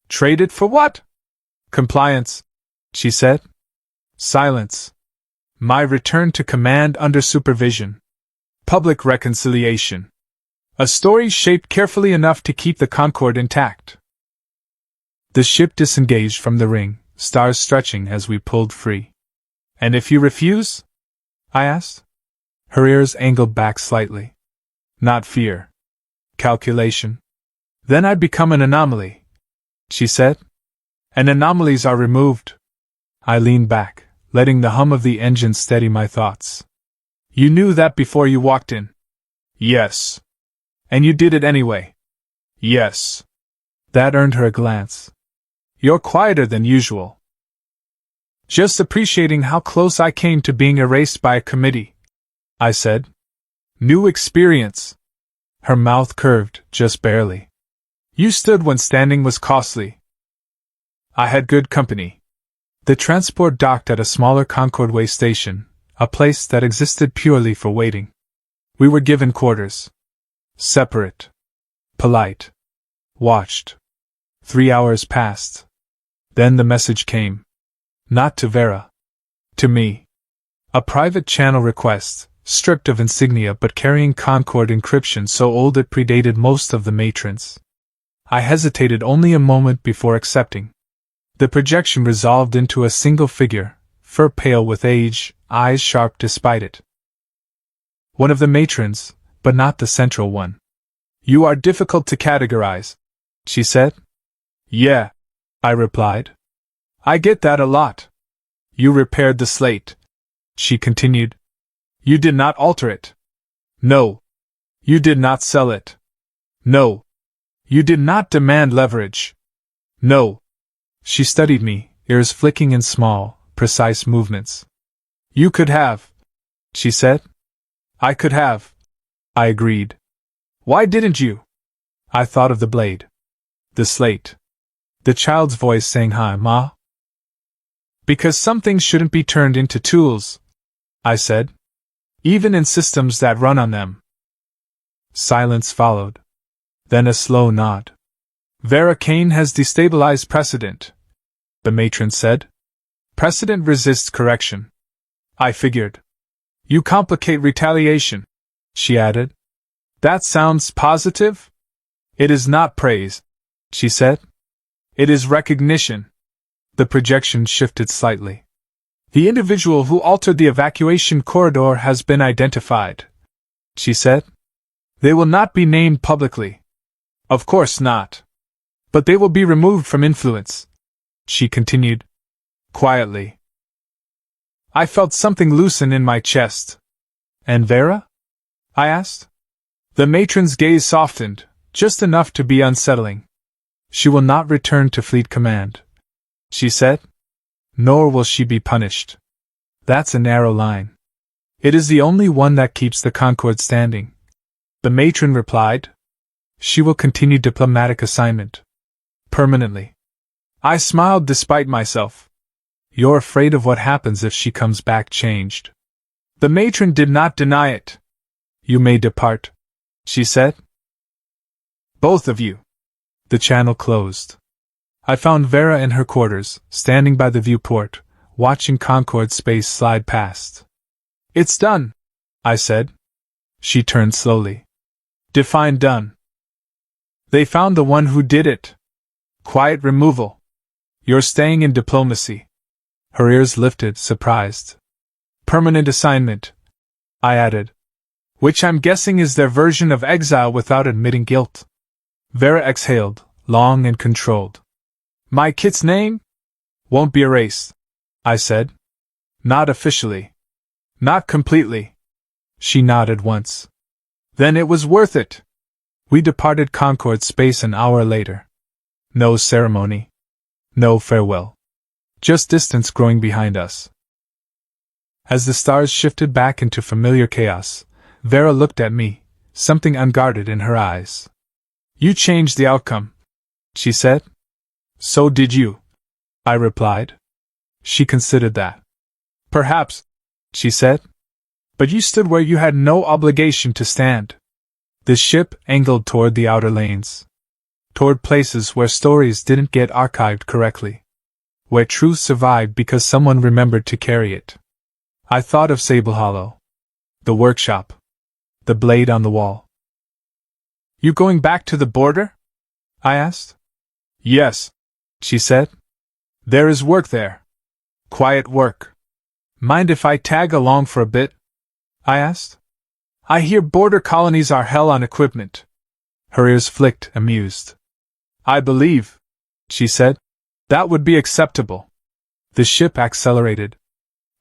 "Trade it for what?" "Compliance," she said. Silence. My return to command under supervision. Public reconciliation. A story shaped carefully enough to keep the Concorde intact. The ship disengaged from the ring, stars stretching as we pulled free. "And if you refuse?" I asked. Her ears angled back slightly. "Not fear. Calculation. Then I'd become an anomaly," she said. "And anomalies are removed." I leaned back, letting the hum of the engine steady my thoughts. "You knew that before you walked in?" "Yes." "And you did it anyway?" "Yes." That earned her a glance. "You're quieter than usual." "Just appreciating how close I came to being erased by a committee," I said. "New experience." Her mouth curved, just barely. "You stood when standing was costly." I had good company. The transport docked at a smaller Concorde way station, a place that existed purely for waiting. We were given quarters. Separate. Polite. Watched. 3 hours passed. Then the message came. Not to Vera. To me. A private channel request, stripped of insignia but carrying Concorde encryption so old it predated most of the matrons. I hesitated only a moment before accepting. The projection resolved into a single figure, fur pale with age, eyes sharp despite it. One of the matrons, but not the central one. "You are difficult to categorize," she said. "Yeah," I replied. "I get that a lot." "You repaired the slate," she continued. "You did not alter it." "No." "You did not sell it." "No." "You did not demand leverage." "No." She studied me, ears flicking in small, precise movements. "You could have," she said. "I could have," I agreed. "Why didn't you?" I thought of the blade. The slate. The child's voice saying, "Hi, Ma." "Because some things shouldn't be turned into tools," I said. "Even in systems that run on them." Silence followed. Then a slow nod. "Vera Kane has destabilized precedent," the matron said. "Precedent resists correction." I figured. "You complicate retaliation," she added. "That sounds positive?" "It is not praise," she said. "It is recognition." The projection shifted slightly. "The individual who altered the evacuation corridor has been identified," she said. "They will not be named publicly." "Of course not. But they will be removed from influence," she continued. Quietly. I felt something loosen in my chest. "And Vera?" I asked. The matron's gaze softened, just enough to be unsettling. "She will not return to Fleet Command," she said. "Nor will she be punished. That's a narrow line. It is the only one that keeps the Concorde standing." The matron replied. "She will continue diplomatic assignment. Permanently." I smiled despite myself. "You're afraid of what happens if she comes back changed." The matron did not deny it. "You may depart," she said. "Both of you." The channel closed. I found Vera in her quarters, standing by the viewport, watching Concorde space slide past. "It's done," I said. She turned slowly. "Define done." They found the one who did it. Quiet removal. You're staying in diplomacy. Her ears lifted, surprised. Permanent assignment, I added. Which I'm guessing is their version of exile without admitting guilt. Vera exhaled, long and controlled. My kit's name? Won't be erased, I said. Not officially. Not completely. She nodded once. Then it was worth it. We departed Concord space an hour later. No ceremony. No farewell. Just distance growing behind us. As the stars shifted back into familiar chaos, Vera looked at me, something unguarded in her eyes. You changed the outcome, she said. So did you, I replied. She considered that. Perhaps, she said. But you stood where you had no obligation to stand. The ship angled toward the outer lanes. Toward places where stories didn't get archived correctly. Where truth survived because someone remembered to carry it. I thought of Sable Hollow. The workshop. The blade on the wall. You going back to the border? I asked. Yes, she said. There is work there. Quiet work. Mind if I tag along for a bit? I asked. I hear border colonies are hell on equipment. Her ears flicked, amused. I believe, she said, that would be acceptable. The ship accelerated.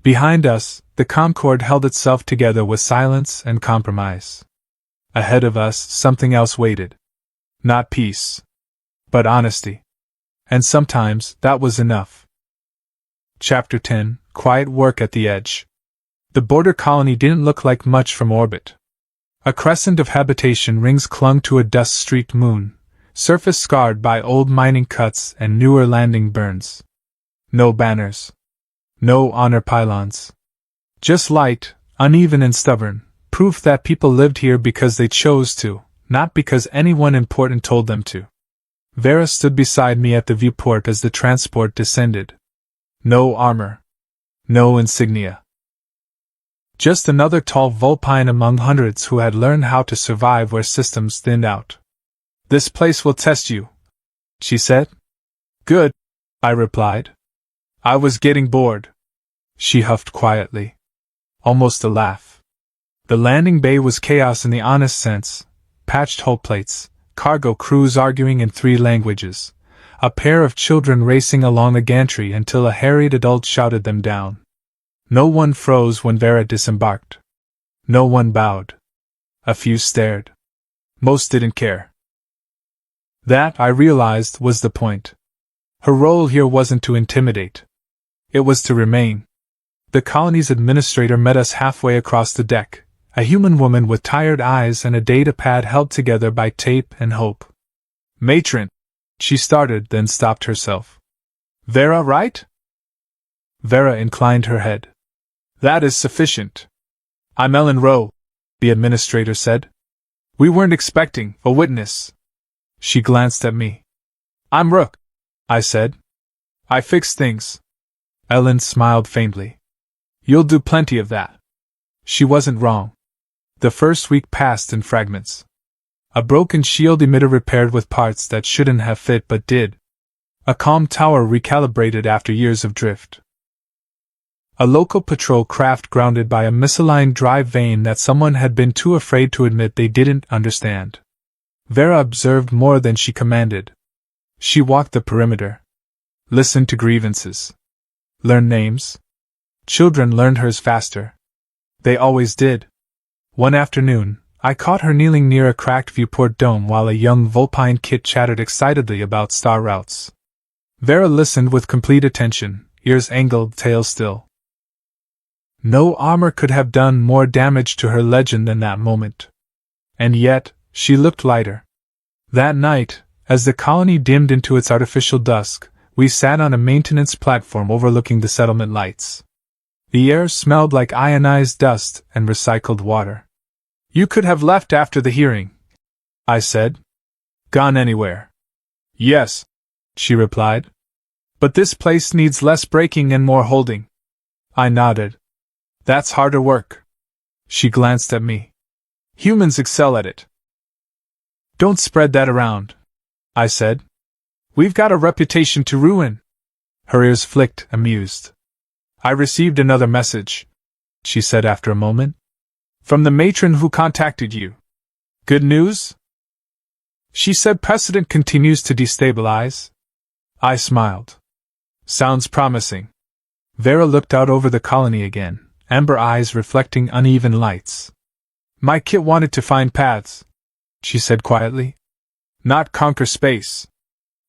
Behind us, the Concorde held itself together with silence and compromise. Ahead of us, something else waited. Not peace, but honesty. And sometimes that was enough. Chapter 10: Quiet Work at the Edge. The border colony didn't look like much from orbit. A crescent of habitation rings clung to a dust-streaked moon, surface scarred by old mining cuts and newer landing burns. No banners. No honor pylons. Just light, uneven and stubborn, proof that people lived here because they chose to, not because anyone important told them to. Vera stood beside me at the viewport as the transport descended. No armor. No insignia. Just another tall vulpine among hundreds who had learned how to survive where systems thinned out. This place will test you, she said. Good, I replied. I was getting bored. She huffed quietly. Almost a laugh. The landing bay was chaos in the honest sense. Patched hull plates, cargo crews arguing in 3 languages, a pair of children racing along the gantry until a harried adult shouted them down. No one froze when Vera disembarked. No one bowed. A few stared. Most didn't care. That, I realized, was the point. Her role here wasn't to intimidate. It was to remain. The colony's administrator met us halfway across the deck, a human woman with tired eyes and a data pad held together by tape and hope. Matron, she started, then stopped herself. Vera, right? Vera inclined her head. That is sufficient. I'm Ellen Rowe, the administrator said. We weren't expecting a witness. She glanced at me. I'm Rook, I said. I fix things. Ellen smiled faintly. You'll do plenty of that. She wasn't wrong. The first week passed in fragments. A broken shield emitter repaired with parts that shouldn't have fit but did. A calm tower recalibrated after years of drift. A local patrol craft grounded by a misaligned drive vane that someone had been too afraid to admit they didn't understand. Vera observed more than she commanded. She walked the perimeter. Listened to grievances. Learned names. Children learned hers faster. They always did. One afternoon, I caught her kneeling near a cracked viewport dome while a young vulpine kit chattered excitedly about star routes. Vera listened with complete attention, ears angled, tail still. No armor could have done more damage to her legend than that moment. And yet, she looked lighter. That night, as the colony dimmed into its artificial dusk, we sat on a maintenance platform overlooking the settlement lights. The air smelled like ionized dust and recycled water. You could have left after the hearing, I said. Gone anywhere. Yes, she replied. But this place needs less breaking and more holding. I nodded. That's harder work. She glanced at me. Humans excel at it. Don't spread that around, I said. We've got a reputation to ruin. Her ears flicked, amused. I received another message, she said after a moment. From the matron who contacted you. Good news? She said precedent continues to destabilize. I smiled. Sounds promising. Vera looked out over the colony again, amber eyes reflecting uneven lights. My kit wanted to find paths, she said quietly. Not conquer space.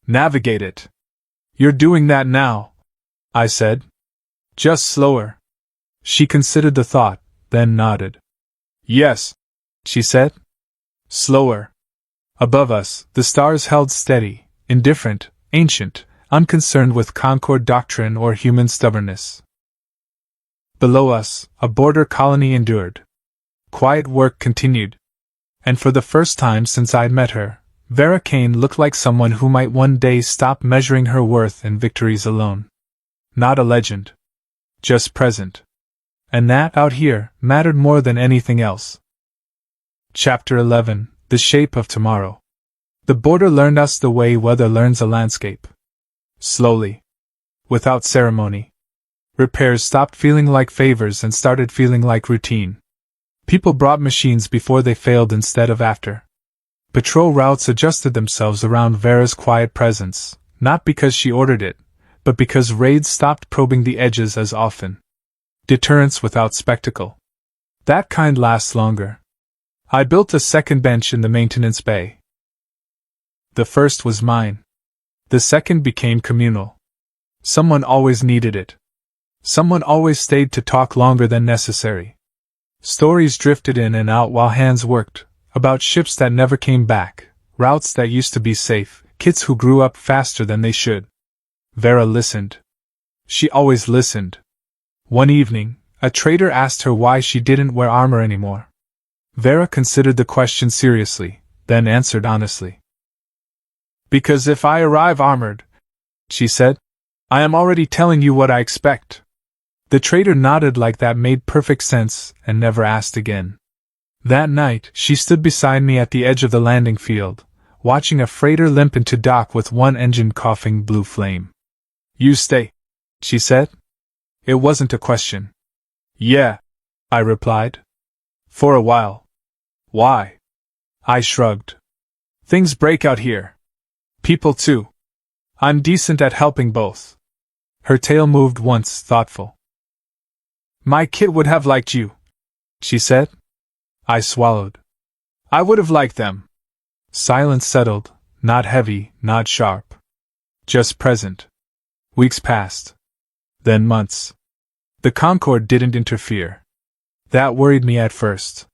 Navigate it. You're doing that now, I said. Just slower. She considered the thought, then nodded. Yes, she said. Slower. Above us, the stars held steady, indifferent, ancient, unconcerned with Concord doctrine or human stubbornness. Below us, a border colony endured. Quiet work continued. And for the first time since I'd met her, Vera Kane looked like someone who might one day stop measuring her worth in victories alone. Not a legend. Just present. And that, out here, mattered more than anything else. Chapter 11. The Shape of Tomorrow. The border learned us the way weather learns a landscape. Slowly. Without ceremony. Repairs stopped feeling like favors and started feeling like routine. People brought machines before they failed instead of after. Patrol routes adjusted themselves around Vera's quiet presence, not because she ordered it, but because raids stopped probing the edges as often. Deterrence without spectacle. That kind lasts longer. I built a second bench in the maintenance bay. The first was mine. The second became communal. Someone always needed it. Someone always stayed to talk longer than necessary. Stories drifted in and out while hands worked, about ships that never came back, routes that used to be safe, kids who grew up faster than they should. Vera listened. She always listened. One evening, a trader asked her why she didn't wear armor anymore. Vera considered the question seriously, then answered honestly. Because if I arrive armored, she said, I am already telling you what I expect. The trader nodded like that made perfect sense and never asked again. That night, she stood beside me at the edge of the landing field, watching a freighter limp into dock with one engine coughing blue flame. You stay, she said. It wasn't a question. Yeah, I replied. For a while. Why? I shrugged. Things break out here. People too. I'm decent at helping both. Her tail moved once, thoughtful. My kid would have liked you, she said. I swallowed. I would have liked them. Silence settled, not heavy, not sharp. Just present. Weeks passed. Then months. The Concorde didn't interfere. That worried me at first.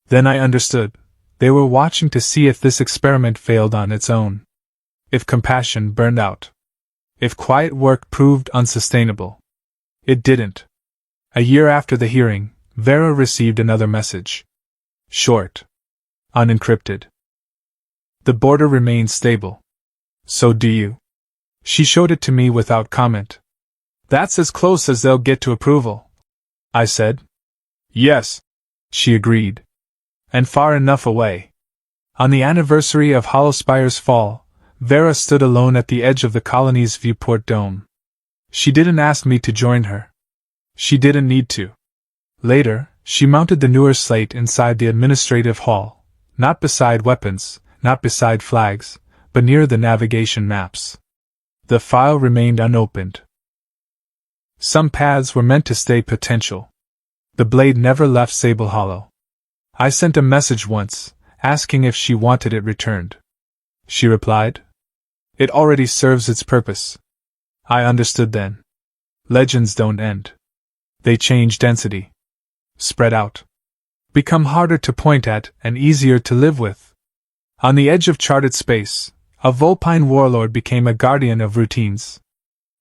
Then I understood. They were watching to see if this experiment failed on its own. If compassion burned out. If quiet work proved unsustainable. It didn't. A year after the hearing, Vera received another message. Short. Unencrypted. The border remains stable. So do you. She showed it to me without comment. That's as close as they'll get to approval, I said. Yes, she agreed. And far enough away. On the anniversary of Hollowspire's fall, Vera stood alone at the edge of the colony's viewport dome. She didn't ask me to join her. She didn't need to. Later, she mounted the newer slate inside the administrative hall, not beside weapons, not beside flags, but near the navigation maps. The file remained unopened. Some paths were meant to stay potential. The blade never left Sable Hollow. I sent a message once, asking if she wanted it returned. She replied, It already serves its purpose. I understood then. Legends don't end. They change density. Spread out. Become harder to point at and easier to live with. On the edge of charted space, a Vulpine warlord became a guardian of routines.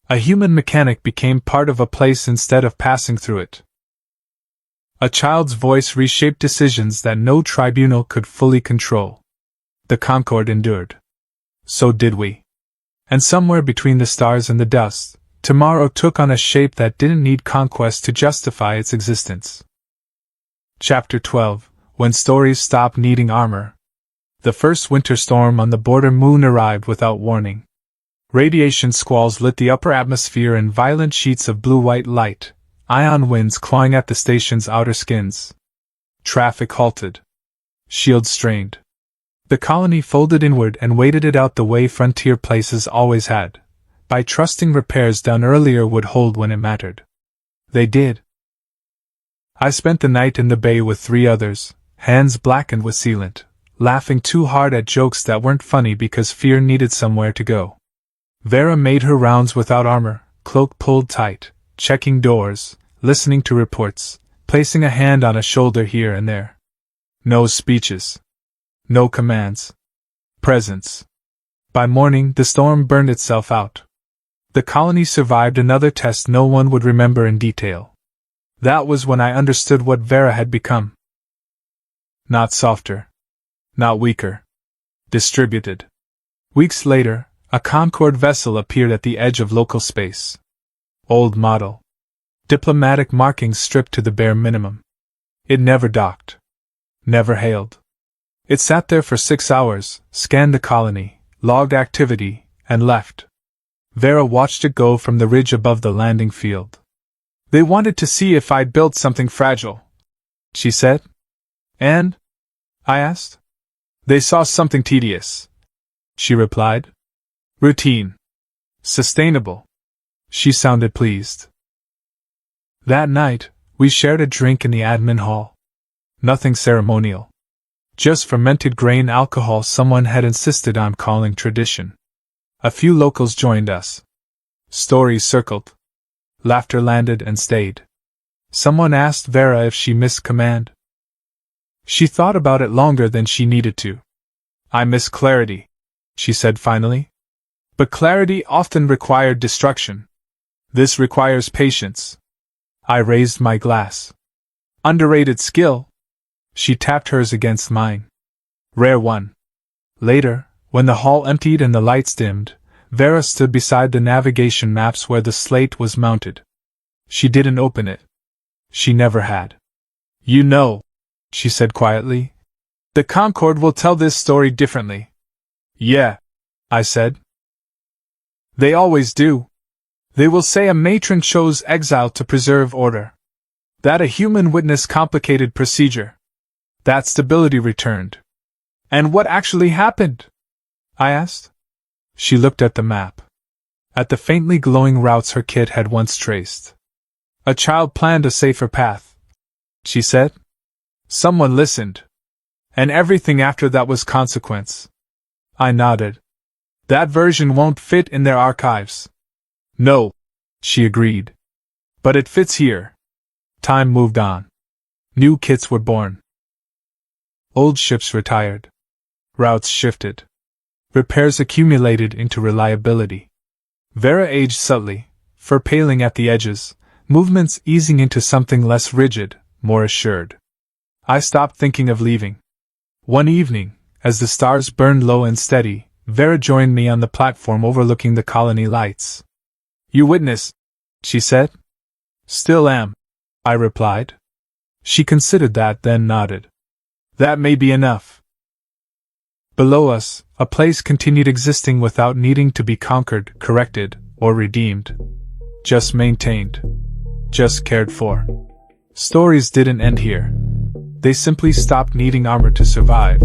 A human mechanic became part of a place instead of passing through it. A child's voice reshaped decisions that no tribunal could fully control. The Concorde endured. So did we. And somewhere between the stars and the dust, tomorrow took on a shape that didn't need conquest to justify its existence. Chapter 12. When stories stop needing armor. The first winter storm on the border moon arrived without warning. Radiation squalls lit the upper atmosphere in violent sheets of blue-white light, ion winds clawing at the station's outer skins. Traffic halted. Shields strained. The colony folded inward and waited it out the way frontier places always had, by trusting repairs done earlier would hold when it mattered. They did. I spent the night in the bay with 3 others, hands blackened with sealant, laughing too hard at jokes that weren't funny because fear needed somewhere to go. Vera made her rounds without armor, cloak pulled tight, checking doors, listening to reports, placing a hand on a shoulder here and there. No speeches. No commands. Presence. By morning, the storm burned itself out. The colony survived another test no one would remember in detail. That was when I understood what Vera had become. Not softer. Not weaker. Distributed. Weeks later, a Concorde vessel appeared at the edge of local space. Old model. Diplomatic markings stripped to the bare minimum. It never docked. Never hailed. It sat there for 6 hours, scanned the colony, logged activity, and left. Vera watched it go from the ridge above the landing field. They wanted to see if I'd built something fragile, she said. And? I asked. They saw something tedious, she replied. Routine. Sustainable. She sounded pleased. That night, we shared a drink in the admin hall. Nothing ceremonial. Just fermented grain alcohol someone had insisted on calling tradition. A few locals joined us. Stories circled. Laughter landed and stayed. Someone asked Vera if she missed command. She thought about it longer than she needed to. I miss clarity, she said finally. But clarity often required destruction. This requires patience. I raised my glass. Underrated skill. She tapped hers against mine. Rare one. Later, when the hall emptied and the lights dimmed, Vera stood beside the navigation maps where the slate was mounted. She didn't open it. She never had. You know, she said quietly, the Concorde will tell this story differently. Yeah, I said. They always do. They will say a matron chose exile to preserve order. That a human witnessed complicated procedure. That stability returned. And what actually happened? I asked. She looked at the map. At the faintly glowing routes her kid had once traced. A child planned a safer path, she said. Someone listened. And everything after that was consequence. I nodded. That version won't fit in their archives. No, she agreed. But it fits here. Time moved on. New kits were born. Old ships retired. Routes shifted. Repairs accumulated into reliability. Vera aged subtly, fur paling at the edges, movements easing into something less rigid, more assured. I stopped thinking of leaving. One evening, as the stars burned low and steady, Vera joined me on the platform overlooking the colony lights. You witness, she said. Still am, I replied. She considered that, then nodded. That may be enough. Below us, a place continued existing without needing to be conquered, corrected, or redeemed. Just maintained. Just cared for. Stories didn't end here. They simply stopped needing armor to survive.